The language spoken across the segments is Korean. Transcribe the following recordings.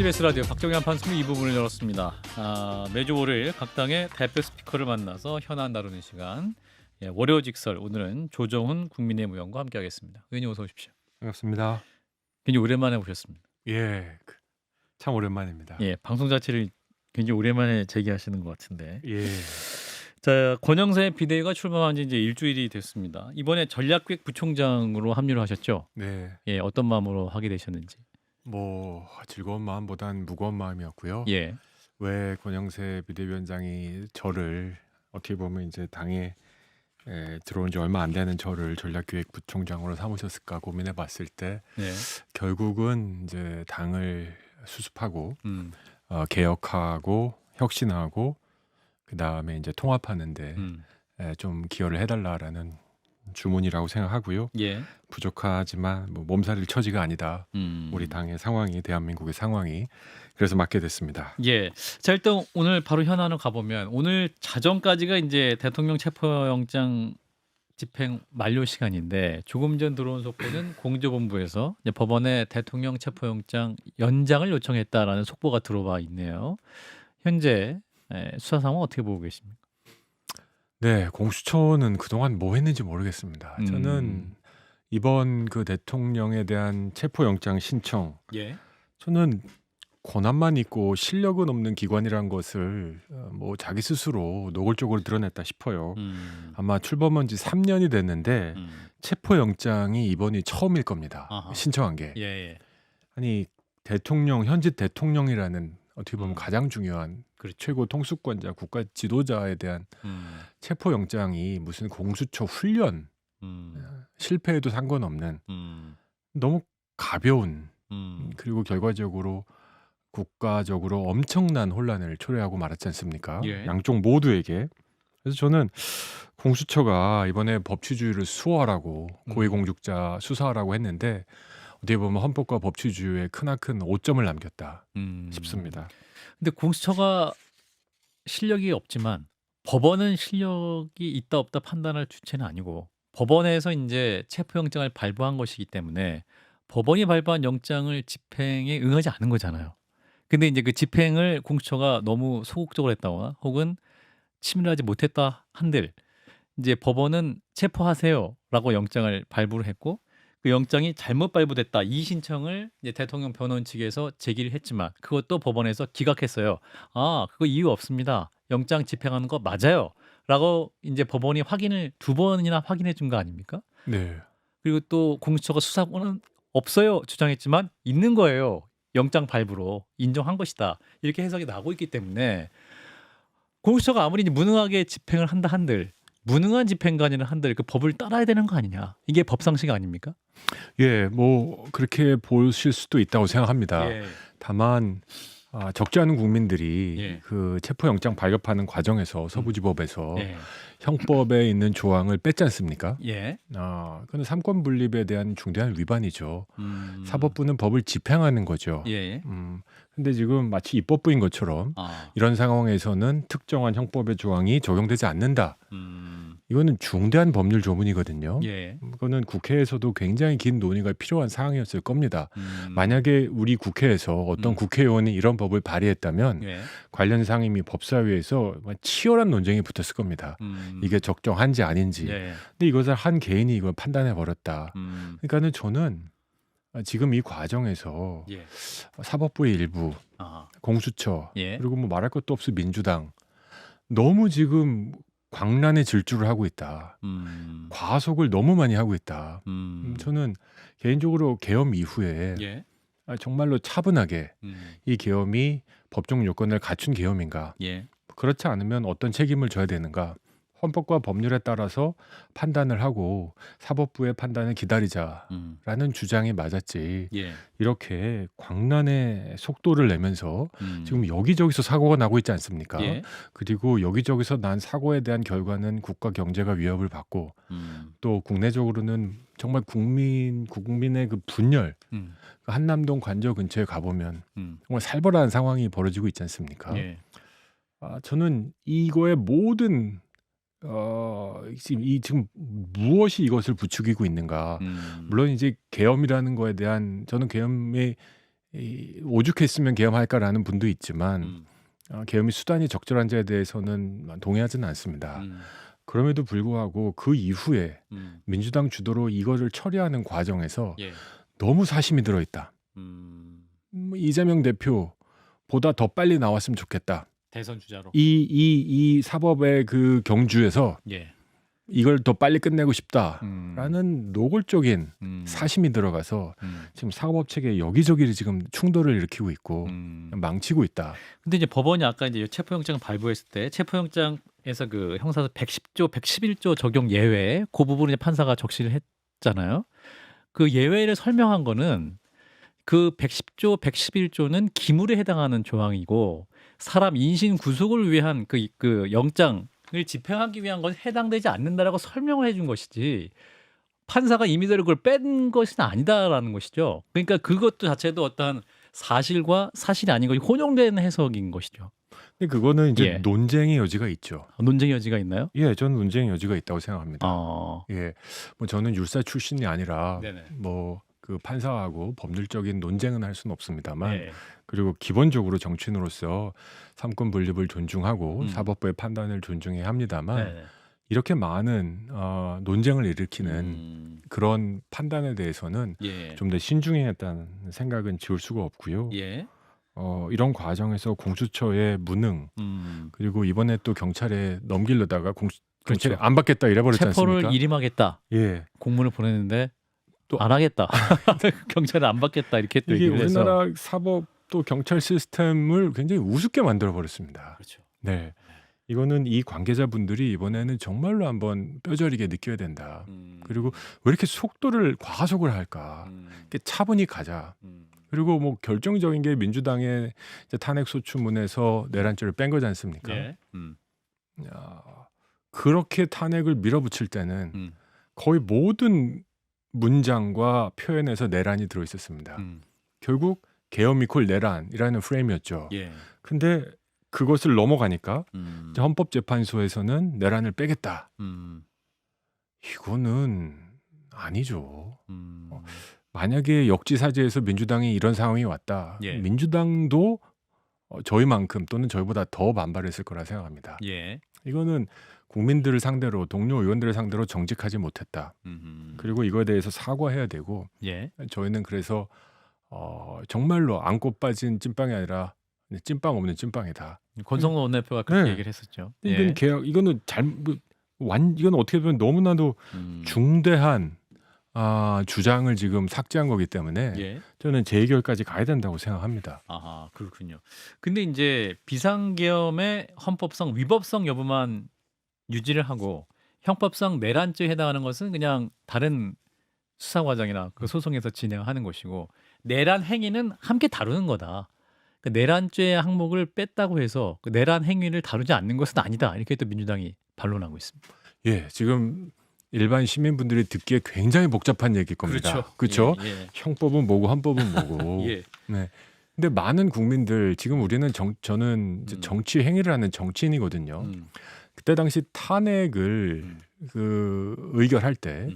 KBS 라디오 박정희 한판 승리 2부분을 열었습니다. 매주 월요일 각 당의 대표 스피커를 만나서 현안 다루는 시간. 월요 직설 오늘은 조정훈 국민의힘 의원과 함께하겠습니다. 의원님 어서 오십시오. 반갑습니다. 굉장히 오랜만에 오셨습니다. 예, 참 오랜만입니다. 방송 자체를 굉장히 오랜만에 재개하시는 것 같은데. 예, 자, 권영세 비대위가 출범한 지 이제 일주일이 됐습니다. 이번에 전략기획 부총장으로 합류를 하셨죠? 네, 어떤 마음으로 하게 되셨는지. 뭐 즐거운 마음보단 무거운 마음이었고요. 예, 왜 권영세 비대위원장이 저를 어떻게 보면 이제 당에 들어온 지 얼마 안 되는 저를 전략기획부총장으로 삼으셨을까 고민해봤을 때 네, 결국은 이제 당을 수습하고 음, 개혁하고 혁신하고 그 다음에 이제 통합하는데 음, 좀 기여를 해달라라는 주문이라고 생각하고요. 예, 부족하지만 뭐 몸살일 처지가 아니다. 우리 당의 상황이 대한민국의 상황이 그래서 맡게 됐습니다. 예. 자, 일단 오늘 바로 현안을 가보면 오늘 자정까지가 이제 대통령 체포영장 집행 만료 시간인데 조금 전 들어온 속보는 공조본부에서 이제 법원에 대통령 체포영장 연장을 요청했다라는 속보가 들어와 있네요. 현재 수사 상황 어떻게 보고 계십니까? 네, 공수처는 그동안 뭐 했는지 모르겠습니다. 저는 음, 이번 그 대통령에 대한 체포영장 신청, 예. 저는 권한만 있고 실력은 없는 기관이란 것을 뭐 자기 스스로 노골적으로 드러냈다 싶어요. 음, 아마 출범한 지 3년이 됐는데 음, 체포영장이 이번이 처음일 겁니다. 아하. 신청한 게. 예, 예. 아니 현직 대통령이라는 어떻게 보면 음, 가장 중요한 그렇죠. 최고 통수권자 국가 지도자에 대한 음, 체포영장이 무슨 공수처 훈련 음, 실패해도 상관없는 음, 너무 가벼운 음, 그리고 결과적으로 국가적으로 엄청난 혼란을 초래하고 말았지 않습니까? 예. 양쪽 모두에게. 그래서 저는 공수처가 이번에 법치주의를 수호하라고 고위공직자 수사하라고 했는데 어떻게 보면 헌법과 법치주의에 크나큰 오점을 남겼다 음. 싶습니다. 근데 공수처가 실력이 없지만 법원은 실력이 있다 없다 판단할 주체는 아니고 법원에서 인제 체포영장을 발부한 것이기 때문에 법원이 발부한 영장을 집행에 응하지 않은 거잖아요. 근데 인제 그 집행을 공수처가 너무 소극적으로 했다거나 혹은 치밀하지 못했다 한들 인제 법원은 "체포하세요."라고 영장을 발부를 했고 그 영장이 잘못 발부됐다 이 신청을 이제 대통령 변호인 측에서 제기를 했지만 그것도 법원에서 기각했어요. "아 그거 이유 없습니다. 영장 집행하는 거 맞아요."라고 인제 법원이 확인을 두 번이나 확인해 준 거 아닙니까? 네. 그리고 또 공수처가 수사권은 "없어요." 주장했지만 "있는 거예요. 영장 발부로 인정한 것이다." 이렇게 해석이 나오고 있기 때문에 공수처가 아무리 이제 무능하게 집행을 한다 한들 무능한 집행관이라 한들 그 법을 따라야 되는 거 아니냐. 이게 법상식 아닙니까? 예, 뭐 그렇게 보실 수도 있다고 생각합니다. 예. 다만 적지 않은 국민들이 예. 그 체포영장 발급하는 과정에서 서부지법에서 예. 형법에 있는 조항을 뺐지 않습니까? 예. 그건 삼권 분립에 대한 중대한 위반이죠. 음. 사법부는 법을 집행하는 거죠. 예. 근데 지금 마치 입법부인 것처럼 아. 이런 상황에서는 특정한 형법의 조항이 적용되지 않는다. 음. 이거는 중대한 법률 조문이거든요. 예. 이거는 국회에서도 굉장히 긴 논의가 필요한 사항이었을 겁니다. 음. 만약에 우리 국회에서 어떤 국회의원이 이런 법을 발의했다면 예. 관련 상임위 법사위에서 치열한 논쟁이 붙었을 겁니다. 이게 적정한지 아닌지. 예. 근데 이것을 한 개인이 이걸 판단해 버렸다. 음. 그러니까는 저는 지금 이 과정에서 예. 사법부의 일부, 아. 공수처, 예. 그리고 뭐 말할 것도 없이 민주당 너무 지금 광란의 질주를 하고 있다. 과속을 너무 많이 하고 있다. 저는 개인적으로 계엄 이후에 예. 정말로 차분하게 음. 이 계엄이 법적 요건을 갖춘 계엄인가? 예. 그렇지 않으면 어떤 책임을 져야 되는가? 헌법과 법률에 따라서 판단을 하고 사법부의 판단을 기다리자라는 주장이 맞았지. 예. 이렇게 광란의 속도를 내면서 음. 지금 여기저기서 사고가 나고 있지 않습니까? 예. 그리고 여기저기서 난 사고에 대한 결과는 국가 경제가 위협을 받고 또 국내적으로는 정말 국민의 그 분열, 음. 그 한남동 관저 근처에 가보면 음. 정말 살벌한 상황이 벌어지고 있지 않습니까? 예. 저는 이거의 모든 지금 무엇이 이것을 부추기고 있는가? 음. 물론 이제 계엄이라는 거에 대한 저는 계엄의 오죽했으면 계엄할까라는 분도 있지만 음. 계엄이 수단이 적절한지에 대해서는 동의하지는 않습니다. 음. 그럼에도 불구하고 그 이후에 음. 민주당 주도로 이거를 처리하는 과정에서 예. 너무 사심이 들어있다. 음. 이재명 대표보다 더 빨리 나왔으면 좋겠다. 대선 주자로. 이 사법의 그 경주에서 예. 이걸 더 빨리 끝내고 음. 싶다라는 노골적인 음. 사심이 들어가서 음. 지금 사법 체계 여기저기를 지금 충돌을 일으키고 있고 음. 망치고 있다. 근데 이제 법원이 아까 이제 체포영장 발부했을 때 체포영장에서 그 형사소 110조, 111조 적용 예외 그 부분을 이제 판사가 적시를 했잖아요. 그 예외를 설명한 거는 그 110조, 111조는 기물에 해당하는 조항이고 사람 인신 구속을 위한 그 영장을 집행하기 위한 건 해당되지 않는다라고 설명을 해준 것이지 판사가 임의대로 그걸 뺀 것은 아니다라는 것이죠. 그러니까 그것도 자체도 어떠한 사실과 사실이 아닌 것이 혼용된 해석인 것이죠. 근데 그거는 이제 예. 논쟁의 여지가 있죠. 논쟁의 여지가 있나요? 예, 저는 논쟁의 여지가 있다고 생각합니다. 어. 예, 뭐 저는 율사 출신이 아니라 네네. 뭐 그 판사하고 법률적인 논쟁은 할 수는 없습니다만 예. 그리고 기본적으로 정치인으로서 삼권 분립을 존중하고 사법부의 판단을 존중해야 합니다만 네네. 이렇게 많은 논쟁을 일으키는 음. 그런 판단에 대해서는 예. 좀 더 신중해야겠다는 생각은 지울 수가 없고요. 예. 이런 과정에서 공수처의 무능 음. 그리고 이번에 또 경찰에 넘기려다가 경찰이 그렇죠. 안 받겠다 이래버렸지 체포를 않습니까? 일임하겠다. 예, 공문을 보냈는데 또 안 하겠다. 경찰은 안 받겠다 이렇게 또 이게 얘기를 해서. 우리나라 사법 또 경찰 시스템을 굉장히 우습게 만들어 버렸습니다. 그렇죠. 네, 이거는 이 관계자분들이 이번에는 정말로 한번 뼈저리게 느껴야 된다. 그리고 왜 이렇게 속도를 과속을 할까? 이렇게 차분히 가자. 그리고 뭐 결정적인 게 민주당의 이제 탄핵 소추문에서 내란죄를 뺀 거지 않습니까? 예. 야, 그렇게 탄핵을 밀어붙일 때는 음. 거의 모든 문장과 표현에서 내란이 들어 있었습니다. 결국 계엄 이퀄 내란이라는 프레임이었죠. 예. 근데 그것을 넘어가니까 음. 이제 헌법재판소에서는 내란을 빼겠다. 음. 이거는 아니죠. 음. 만약에 역지사지에서 민주당이 이런 상황이 왔다. 예. 민주당도 저희만큼 또는 저희보다 더 반발했을 거라 생각합니다. 예. 이거는 국민들을 상대로 동료 의원들을 상대로 정직하지 못했다. 그리고 이거에 대해서 사과해야 되고 예. 저희는 그래서 정말로 안고 빠진 찐빵이 아니라 찐빵 없는 찐빵이다. 권성동 원내대표가 그렇게 네. 얘기를 했었죠. 이건 이거는 이건 어떻게 보면 너무나도 중대한 주장을 지금 삭제한 거기 때문에 예. 저는 재의결까지 가야 된다고 생각합니다. 아하, 그렇군요. 근데 이제 비상계엄의 헌법성 위법성 여부만 유지를 하고 형법상 내란죄에 해당하는 것은 그냥 다른 수사 과정이나 그 소송에서 진행하는 것이고 내란 행위는 함께 다루는 거다. 그 내란죄 항목을 뺐다고 해서 그 내란 행위를 다루지 않는 것은 아니다. 이렇게 또 민주당이 반론하고 있습니다. 예, 지금 일반 시민분들이 듣기에 굉장히 복잡한 얘기일 겁니다. 그렇죠? 예. 형법은 뭐고 헌법은 뭐고. 예. 네. 근데 많은 국민들 지금 우리는 저는 이제 정치 행위를 하는 정치인이거든요. 그때 당시 탄핵을 의결할 때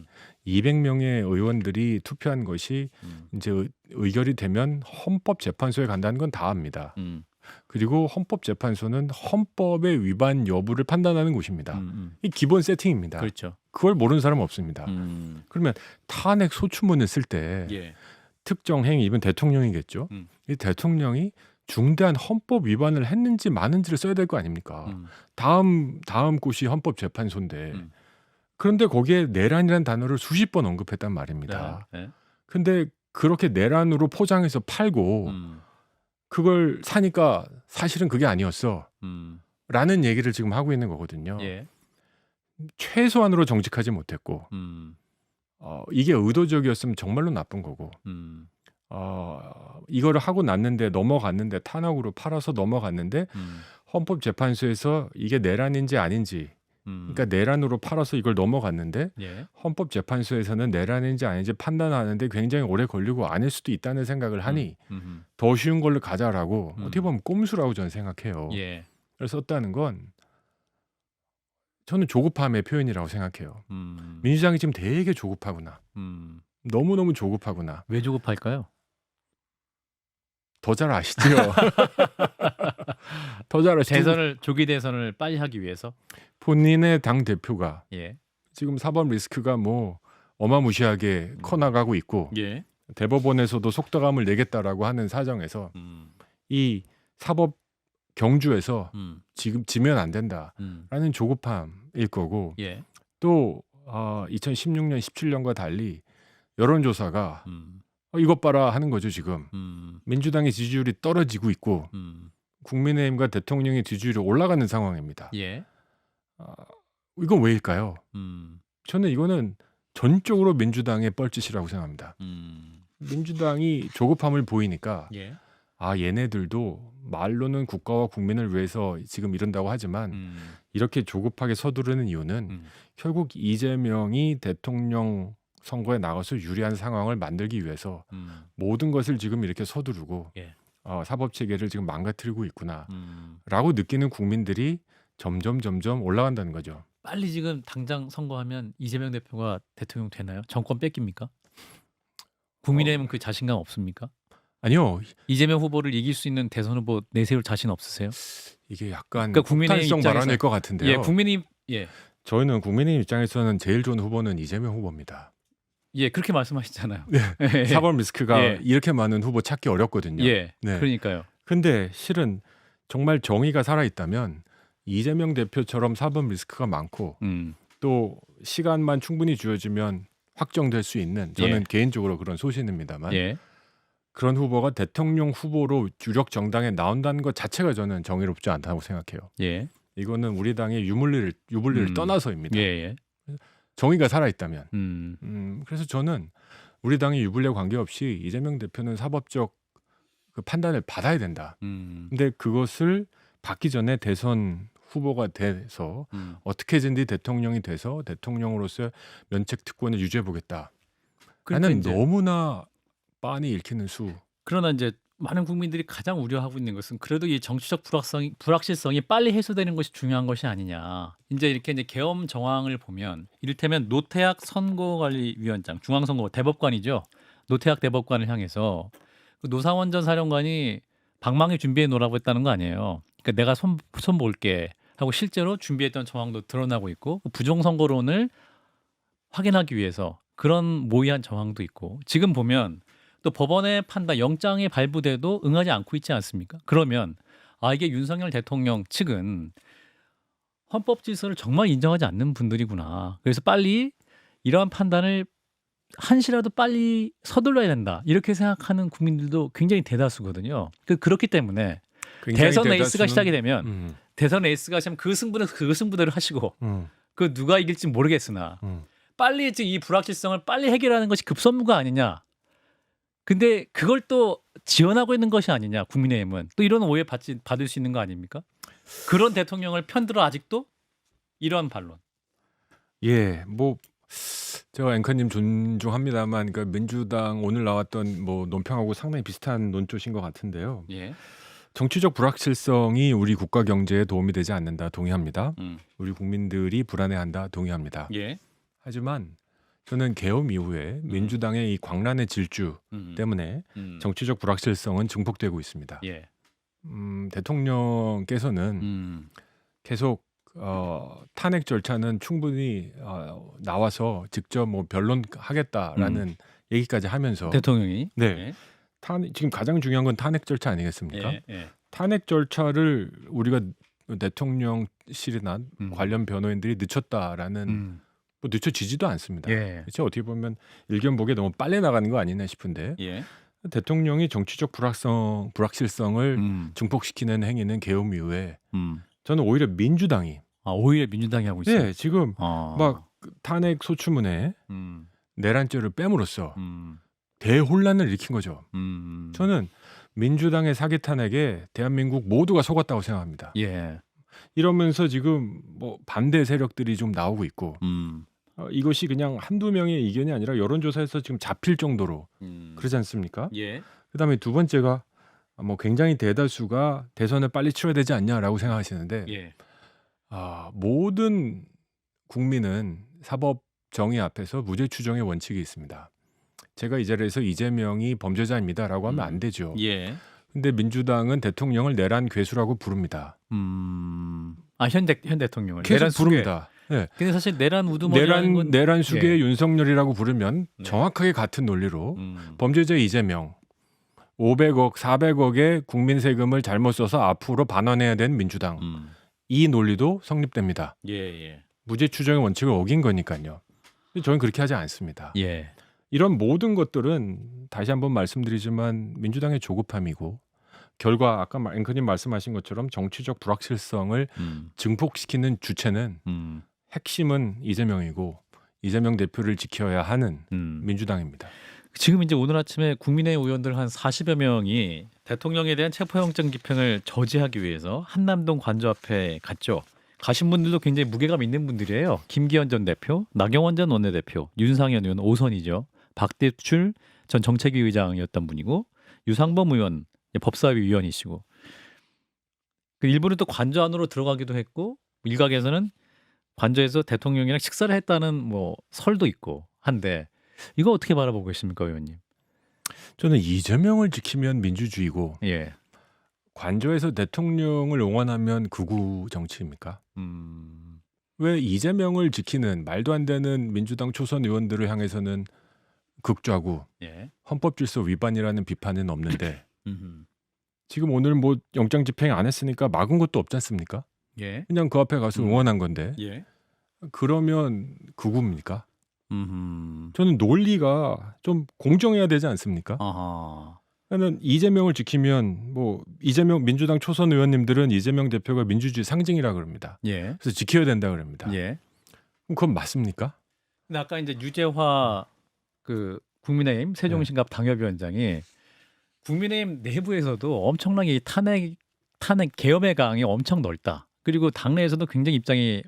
200명의 의원들이 투표한 것이 이제 의결이 되면 헌법재판소에 간다는 건 다 압니다. 그리고 헌법재판소는 헌법의 위반 여부를 판단하는 곳입니다. 이 기본 세팅입니다. 그렇죠. 그걸 모르는 사람은 없습니다. 그러면 탄핵 소추문을 쓸 때 예. 특정 행위, 이번 대통령이겠죠. 이 대통령이 중대한 헌법 위반을 했는지 마는지를 써야 될 거 아닙니까? 다음 곳이 헌법재판소인데 그런데 거기에 내란이라는 단어를 수십 번 언급했단 말입니다. 네. 근데 그렇게 내란으로 포장해서 팔고 그걸 사니까 사실은 그게 아니었어 라는 얘기를 지금 하고 있는 거거든요. 예. 최소한으로 정직하지 못했고 이게 의도적이었으면 정말로 나쁜 거고 이거를 하고 났는데 넘어갔는데 탄핵으로 팔아서 넘어갔는데 헌법재판소에서 이게 내란인지 아닌지 그러니까 내란으로 팔아서 이걸 넘어갔는데 예. 헌법재판소에서는 내란인지 아닌지 판단하는데 굉장히 오래 걸리고 아닐 수도 있다는 생각을 하니 더 쉬운 걸로 가자라고 어떻게 보면 꼼수라고 저는 생각해요. 예. 그래서 썼다는 건 저는 조급함의 표현이라고 생각해요. 민주당이 지금 되게 조급하구나. 너무너무 조급하구나. 왜 조급할까요? 더 잘 아시죠? 더 잘 아시죠? 조기 대선을 빨리 하기 위해서. 본인의 당 대표가 예. 지금 사법 리스크가 뭐 어마무시하게 커나가고 있고 예. 대법원에서도 속도감을 내겠다라고 하는 사정에서 음. 이 사법 경주에서 음. 지금 지면 안 된다라는 음. 조급함일 거고 예. 또 2016년, 17년과 달리 여론조사가 음. 이것 봐라 하는 거죠. 지금 음. 민주당의 지지율이 떨어지고 있고 음. 국민의힘과 대통령의 지지율이 올라가는 상황입니다. 예. 아, 이건 왜일까요? 음. 저는 이거는 전적으로 민주당의 뻘짓이라고 생각합니다. 음. 민주당이 조급함을 보이니까 예. 얘네들도 말로는 국가와 국민을 위해서 지금 이런다고 하지만 음. 이렇게 조급하게 서두르는 이유는 음. 결국 이재명이 대통령 선거에 나가서 유리한 상황을 만들기 위해서 음. 모든 것을 지금 이렇게 서두르고 예. 사법 체계를 지금 망가뜨리고 있구나라고 음. 느끼는 국민들이 점점 올라간다는 거죠. 빨리 지금 당장 선거하면 이재명 대표가 대통령 되나요? 정권 뺏깁니까? 국민의힘은 그 자신감 없습니까? 아니요. 이재명 후보를 이길 수 있는 대선 후보 내세울 자신 없으세요? 이게 약간 그러니까 국민의힘 폭탄성 입장에서- 발언일 것 같은데요. 예, 국민의힘 저희는 국민의힘 입장에서는 제일 좋은 후보는 이재명 후보입니다. 예, 그렇게 말씀하시잖아요. 네. 예. 사법 리스크가 예. 이렇게 많은 후보 찾기 어렵거든요. 예. 네. 그러니까요. 근데 실은 정말 정의가 살아있다면 이재명 대표처럼 사법 리스크가 많고 또 시간만 충분히 주어지면 확정될 수 있는 저는 예. 개인적으로 그런 소신입니다만 예. 그런 후보가 대통령 후보로 주력 정당에 나온다는 것 자체가 저는 정의롭지 않다고 생각해요. 예. 이거는 우리 당의 유불리를 떠나서입니다. 예. 정의가 살아있다면. 음. 그래서 저는 우리 당의 유불리와 관계없이 이재명 대표는 사법적 그 판단을 받아야 된다. 근데 그것을 받기 전에 대선 후보가 돼서 어떻게든지 대통령이 돼서 대통령으로서 면책 특권을 유지해 보겠다. 그러니까 나는 이제 너무나 빤히 읽히는 수. 그러나 이제 많은 국민들이 가장 우려하고 있는 것은 그래도 이 정치적 불확실성이 빨리 해소되는 것이 중요한 것이 아니냐. 이제 계엄 정황을 보면 이를테면 노태학 선거관리위원장, 중앙선거 대법관이죠. 노태학 대법관을 향해서 그 노상원 전 사령관이 방망이 준비해 놓으라고 했다는 거 아니에요. 그러니까 내가 손 볼게 하고 실제로 준비했던 정황도 드러나고 있고 그 부정선거론을 확인하기 위해서 그런 모의한 정황도 있고 지금 보면 또 법원의 판단 영장이 발부돼도 응하지 않고 있지 않습니까? 그러면 이게 윤석열 대통령 측은 헌법 질서를 정말 인정하지 않는 분들이구나. 그래서 빨리 이러한 판단을 한시라도 빨리 서둘러야 된다. 이렇게 생각하는 국민들도 굉장히 대다수거든요. 그렇기 때문에 굉장히 대선 대다수는- 레이스가 시작이 되면 음, 대선 레이스가 시작하면 그 승부는 그 승부대로 하시고 음, 그 누가 이길지 모르겠으나 음. 빨리 지금 이 불확실성을 빨리 해결하는 것이 급선무가 아니냐. 근데 그걸 또 지원하고 있는 것이 아니냐. 국민의힘은 또 이런 오해 받을 수 있는 거 아닙니까? 그런 대통령을 편들어 아직도 이러한 반론. 예, 뭐 제가 앵커님 존중합니다만 그 민주당 오늘 나왔던 뭐 논평하고 상당히 비슷한 논조신 것 같은데요. 예. 정치적 불확실성이 우리 국가 경제에 도움이 되지 않는다. 동의합니다. 음. 우리 국민들이 불안해한다. 동의합니다. 예. 하지만 저는 개엄 이후에 민주당의 이 광란의 질주 때문에 정치적 불확실성은 증폭되고 있습니다. 예. 대통령께서는 계속 탄핵 절차는 충분히 나와서 직접 뭐 변론하겠다라는 얘기까지 하면서 대통령이 네. 예. 지금 가장 중요한 건 탄핵 절차 아니겠습니까? 예. 탄핵 절차를 우리가 대통령실이나 관련 변호인들이 늦췄다라는 뭐 늦춰지지도 않습니다. 예. 그렇죠? 어떻게 보면 일견 보기에 너무 빨리 나가는 거 아니나 싶은데 예. 대통령이 정치적 불확실성을 증폭시키는 행위는 개엄 이후에 저는 오히려 민주당이 오히려 민주당이 하고 있어요. 네, 지금 막 탄핵 소추문에 내란죄를 빼므로써 대혼란을 일으킨 거죠. 저는 민주당의 사기 탄핵에 대한민국 모두가 속았다고 생각합니다. 예. 이러면서 지금 뭐 반대 세력들이 좀 나오고 있고 이것이 그냥 한두 명의 의견이 아니라 여론조사에서 지금 잡힐 정도로 그러지 않습니까? 예. 그다음에 두 번째가 뭐 굉장히 대다수가 대선을 빨리 치러야 되지 않냐라고 생각하시는데 예. 모든 국민은 사법 정의 앞에서 무죄 추정의 원칙이 있습니다. 제가 이 자리에서 이재명이 범죄자입니다라고 하면 안 되죠. 예. 근데 민주당은 대통령을 내란 괴수라고 부릅니다. 현 대통령을 계속 내란 수괴. 부릅니다. 네. 근데 사실 내란 우두머리라는 건 내란 수계의 예. 윤석열이라고 부르면 네. 정확하게 같은 논리로 음. 범죄자 이재명 500억, 400억의 국민 세금을 잘못 써서 앞으로 반환해야 되는 민주당. 이 논리도 성립됩니다. 예, 예. 무죄 추정의 원칙을 어긴 거니까요. 저는 그렇게 하지 않습니다. 예. 이런 모든 것들은 다시 한번 말씀드리지만 민주당의 조급함이고 결과 아까 앵커님 말씀하신 것처럼 정치적 불확실성을 증폭시키는 주체는 핵심은 이재명이고 이재명 대표를 지켜야 하는 민주당입니다. 지금 이제 오늘 아침에 국민의힘 의원들 한 40여 명이 대통령에 대한 체포영장 집행을 저지하기 위해서 한남동 관저 앞에 갔죠. 가신 분들도 굉장히 무게감 있는 분들이에요. 김기현 전 대표, 나경원 전 원내대표, 윤상현 의원 5선이죠. 박대출 전 정책위 의장이었던 분이고 유상범 의원 법사위 위원이시고 그 일부는 또 관저 안으로 들어가기도 했고 일각에서는 관저에서 대통령이랑 식사를 했다는 뭐 설도 있고 한데 이거 어떻게 바라보고 계십니까, 의원님? 저는 이재명을 지키면 민주주의고 예. 관저에서 대통령을 응원하면 극우 정치입니까? 왜 이재명을 지키는 말도 안 되는 민주당 초선 의원들을 향해서는 극좌고 예. 헌법질서 위반이라는 비판은 없는데 지금 오늘 뭐 영장 집행 안 했으니까 막은 것도 없지 않습니까? 예. 그냥 그 앞에 가서 응원한 건데 예. 그러면 극우입니까? 저는 논리가 좀 공정해야 되지 않습니까? 아하. 저는 이재명을 지키면 뭐 이재명 민주당 초선 의원님들은 이재명 대표가 민주주의 상징이라 그럽니다. 예. 그래서 지켜야 된다 그럽니다. 예. 그럼 그건 맞습니까? 근데 아까 이제 유재화 그 국민의힘 세종신갑 당협위원장이 국민의힘 내부에서도 엄청나게 이 탄핵 계엄의 강이 엄청 넓다. 그리고 당내에서도 굉장히 입장이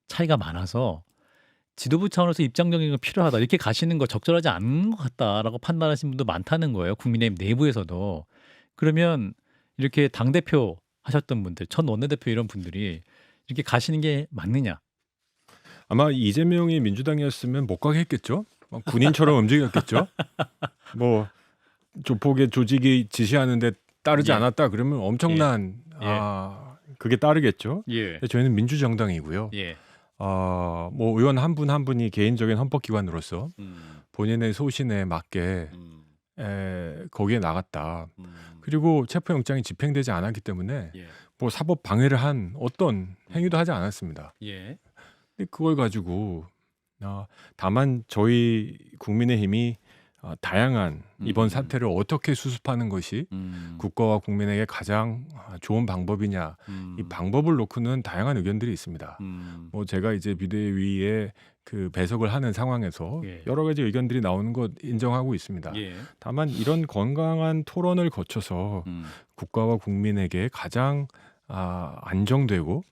차이가 많아서 지도부 차원에서 입장 정리가 필요하다. 이렇게 가시는 거 적절하지 않은 것 같다라고 판단하시는 분도 많다는 거예요. 국민의힘 내부에서도. 그러면 이렇게 당대표 하셨던 분들, 전 원내대표 이런 분들이 이렇게 가시는 게 맞느냐? 아마 이재명이 민주당이었으면 못 가게 했겠죠. 막 군인처럼 움직였겠죠. 뭐 조폭의 조직이 지시하는데 따르지 예. 않았다 그러면 엄청난 그게 따르겠죠. 예. 저희는 민주정당이고요. 예. 뭐 의원 한 분 한 분이 개인적인 헌법기관으로서 본인의 소신에 맞게 거기에 나갔다. 그리고 체포영장이 집행되지 않았기 때문에 예. 뭐 사법 방해를 한 어떤 행위도 하지 않았습니다. 예. 근데 그걸 가지고 다만 저희 국민의힘이 다양한 이번 사태를 어떻게 수습하는 것이 국가와 국민에게 가장 좋은 방법이냐 이 방법을 놓고는 다양한 의견들이 있습니다. 뭐 제가 이제 비대위에 그 배석을 하는 상황에서 예. 여러 가지 의견들이 나오는 것 인정하고 있습니다. 예. 다만 이런 건강한 토론을 거쳐서 국가와 국민에게 가장 안정되고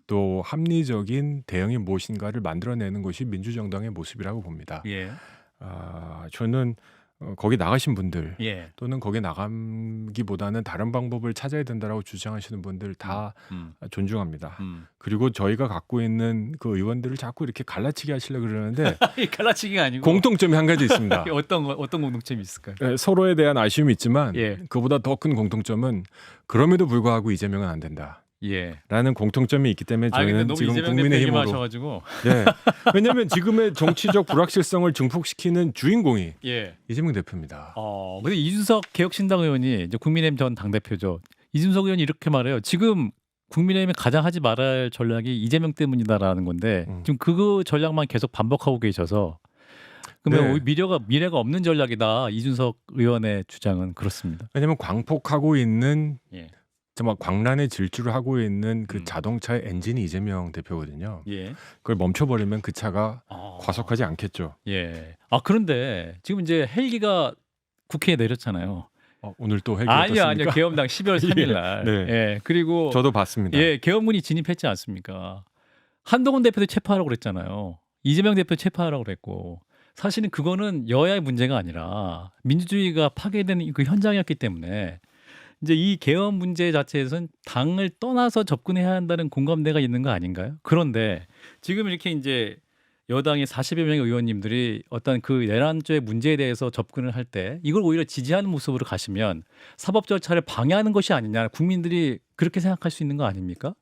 또 합리적인 대응이 무엇인가를 만들어내는 것이 민주정당의 모습이라고 봅니다. 예. 저는 거기 나가신 분들 예. 또는 거기 나가기보다는 다른 방법을 찾아야 된다라고 주장하시는 분들 다 존중합니다. 그리고 저희가 갖고 있는 그 의원들을 자꾸 이렇게 갈라치기 하시려고 그러는데 갈라치기가 아니고 공통점이 한 가지 있습니다. 어떤 공통점이 있을까요? 서로에 대한 아쉬움이 있지만 예. 그보다 더 큰 공통점은 그럼에도 불구하고 이재명은 안 된다. 예. 라는 공통점이 있기 때문에 근데 저희는 너무 지금 이재명 국민의힘으로 하셔가지고 네. 왜냐하면 지금의 정치적 불확실성을 증폭시키는 주인공이 예. 이재명 대표입니다. 근데 이준석 개혁신당 의원이 이제 국민의힘 전 당대표죠. 이준석 의원이 이렇게 말해요. 지금 국민의힘이 가장 하지 말아야 할 전략이 이재명 때문이다라는 건데 지금 그 전략만 계속 반복하고 계셔서 그러면 미래가 없는 전략이다. 이준석 의원의 주장은 그렇습니다. 왜냐하면 광폭하고 있는 예. 정말 광란의 질주를 하고 있는 그 자동차의 엔진이 이재명 대표거든요. 예. 그걸 멈춰버리면 그 차가 과속하지 않겠죠. 예. 그런데 지금 이제 헬기가 국회에 내렸잖아요. 오늘 또 헬기 어떻습니까? 아니요. 계엄당 12월 3일 날. 네. 예. 그리고 저도 봤습니다. 예, 계엄군이 진입했지 않습니까? 한동훈 대표도 체포하라고 그랬잖아요. 이재명 대표 체포하라고 그랬고. 사실은 그거는 여야의 문제가 아니라 민주주의가 파괴되는 그 현장이었기 때문에 이제 이 계엄 문제 자체에서는 당을 떠나서 접근해야 한다는 공감대가 있는 거 아닌가요? 그런데 지금 이렇게 이제 여당의 40여 명의 의원님들이 어떤 그 내란죄 문제에 대해서 접근을 할 때 이걸 오히려 지지하는 모습으로 가시면 사법 절차를 방해하는 것이 아니냐 국민들이 그렇게 생각할 수 있는 거 아닙니까?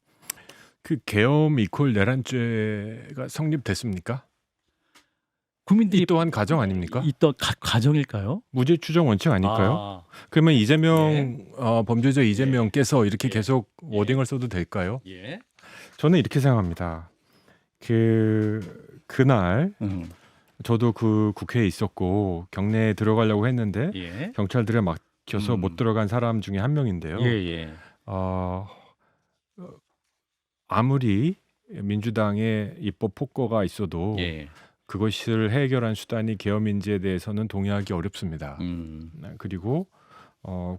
그 계엄 이퀄 내란죄가 성립됐습니까? 이 국민들이 또한 가정 아닙니까? 있던 가정일까요? 무죄 추정 원칙 아닐까요? 아, 그러면 예, 이재명 범죄자 예, 이재명께서 이렇게 예, 계속 예, 워딩을 써도 될까요? 예. 저는 이렇게 생각합니다. 그날 저도 그 국회에 있었고 경내에 들어가려고 했는데 예. 경찰들에 막혀서 못 음. 들어간 사람 중에 한 명인데요. 예, 예. 어, 아무리 민주당의 입법 폭거가 있어도 예. 그것을 해결한 수단이 계엄인지에 대해서는 동의하기 어렵습니다. 그리고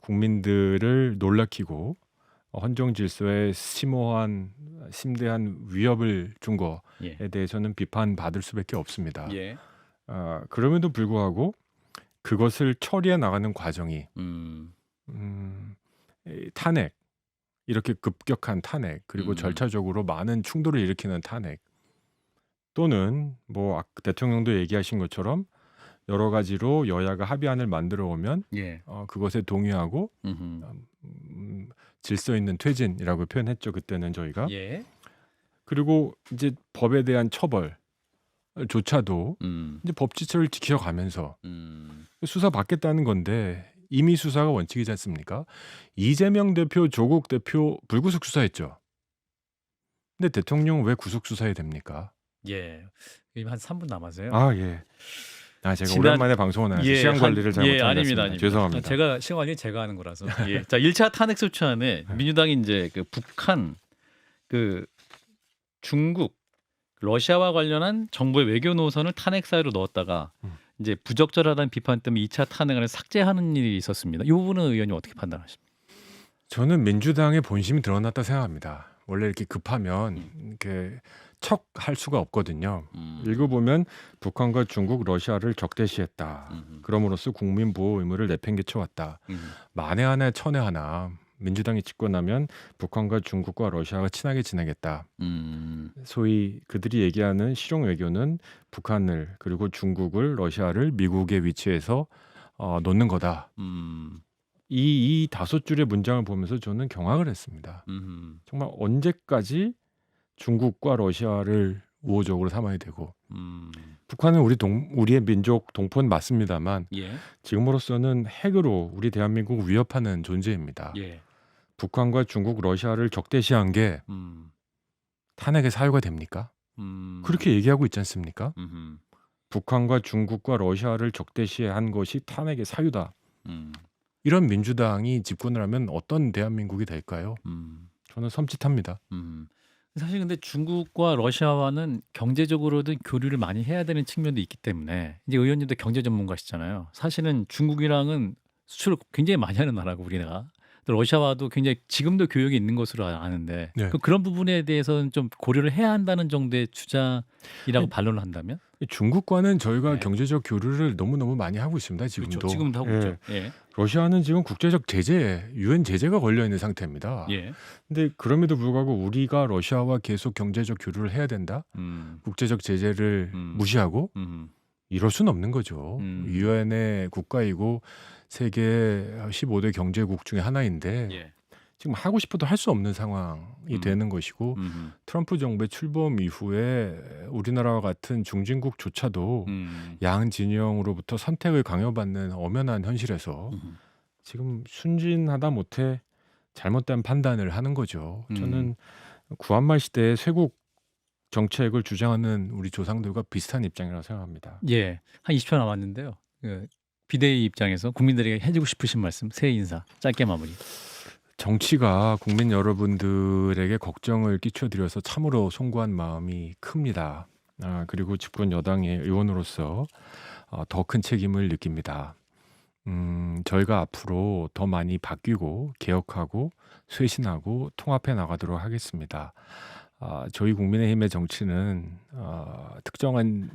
국민들을 놀라키고 헌정 질서에 심대한 위협을 준 거에 예. 대해서는 비판받을 수밖에 없습니다. 예. 그럼에도 불구하고 그것을 처리해 나가는 과정이 음. 이 탄핵, 이렇게 급격한 탄핵, 그리고 절차적으로 많은 충돌을 일으키는 탄핵, 또는 뭐 대통령도 얘기하신 것처럼 여러 가지로 여야가 합의안을 만들어 오면 예. 그것에 동의하고 질서 있는 퇴진이라고 표현했죠. 그때는 저희가. 예. 그리고 이제 법에 대한 처벌조차도 이제 법 질서를 지켜가면서 수사 받겠다는 건데 이미 수사가 원칙이지 않습니까? 이재명 대표, 조국 대표 불구속 수사했죠. 근데 대통령 왜 구속 수사해야 됩니까? 예. 지금 한 3분 남아서요. 예. 제가 지난 오랜만에 방송을 나와서 예, 시간 관리를 예, 잘못한 것 아닙니다, 같습니다. 아닙니다. 죄송합니다. 제가 시간이 제가 하는 거라서. 예. 자, 1차 탄핵 소추안에 민주당이 이제 그 북한, 그 중국, 러시아와 관련한 정부의 외교 노선을 탄핵 사유로 넣었다가 이제 부적절하다는 비판 때문에 2차 탄핵을 삭제하는 일이 있었습니다. 이 부분은 의원님 어떻게 판단하십니까? 저는 민주당의 본심이 드러났다 생각합니다. 원래 이렇게 급하면 이렇게 척 할 수가 없거든요. 읽어보면 북한과 중국, 러시아를 적대시했다. 그럼으로써 국민 보호 의무를 내팽개쳐왔다. 만에 하나 천에 하나 민주당이 집권하면 북한과 중국과 러시아가 친하게 지내겠다. 소위 그들이 얘기하는 실용 외교는 북한을 그리고 중국을 러시아를 미국의 위치에서 놓는 거다. 이 다섯 줄의 문장을 보면서 저는 경악을 했습니다. 정말 언제까지 중국과 러시아를 우호적으로 삼아야 되고 북한은 우리의 민족 동포는 맞습니다만 예. 지금으로서는 핵으로 우리 대한민국을 위협하는 존재입니다. 예. 북한과 중국, 러시아를 적대시한 게 탄핵의 사유가 됩니까? 그렇게 얘기하고 있지 않습니까? 북한과 중국과 러시아를 적대시한 것이 탄핵의 사유다. 이런 민주당이 집권을 하면 어떤 대한민국이 될까요? 저는 섬찟합니다. 사실 근데 중국과 러시아와는 경제적으로든 교류를 많이 해야 되는 측면도 있기 때문에 이제 의원님도 경제 전문가시잖아요. 사실은 중국이랑은 수출을 굉장히 많이 하는 나라고 우리나라. 또 러시아와도 굉장히 지금도 교역이 있는 것으로 아는데 네. 그런 부분에 대해서는 좀 고려를 해야 한다는 정도의 주장이라고 반론을 한다면? 중국과는 저희가 네. 경제적 교류를 너무너무 많이 하고 있습니다. 지금도. 그렇죠. 지금도 하고 예. 있죠. 예. 러시아는 지금 국제적 제재, 유엔 제재가 걸려 있는 상태입니다. 예. 근데 그럼에도 불구하고 우리가 러시아와 계속 경제적 교류를 해야 된다? 국제적 제재를 무시하고 이럴 수는 없는 거죠. 유엔의 국가이고 세계 15대 경제국 중에 하나인데 예. 지금 하고 싶어도 할 수 없는 상황이 되는 것이고 트럼프 정부의 출범 이후에 우리나라와 같은 중진국조차도 양 진영으로부터 선택을 강요받는 엄연한 현실에서 지금 순진하다 못해 잘못된 판단을 하는 거죠. 저는 구한말 시대의 쇄국 정책을 주장하는 우리 조상들과 비슷한 입장이라고 생각합니다. 예. 한 20초 남았는데요. 그 비대위 입장에서 국민들에게 해주고 싶으신 말씀, 새해 인사 짧게 마무리. 정치가 국민 여러분들에게 걱정을 끼쳐드려서 참으로 송구한 마음이 큽니다. 그리고 집권 여당의 의원으로서 더 큰 책임을 느낍니다. 저희가 앞으로 더 많이 바뀌고 개혁하고 쇄신하고 통합해 나가도록 하겠습니다. 저희 국민의힘의 정치는 특정한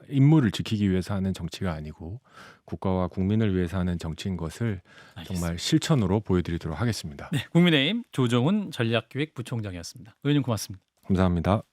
임무를 지키기 위해서 하는 정치가 아니고 국가와 국민을 위해서 하는 정치인 것을 정말 실천으로 보여드리도록 하겠습니다. 네, 국민의힘 조정훈 전략기획부총장이었습니다. 의원님 고맙습니다. 감사합니다.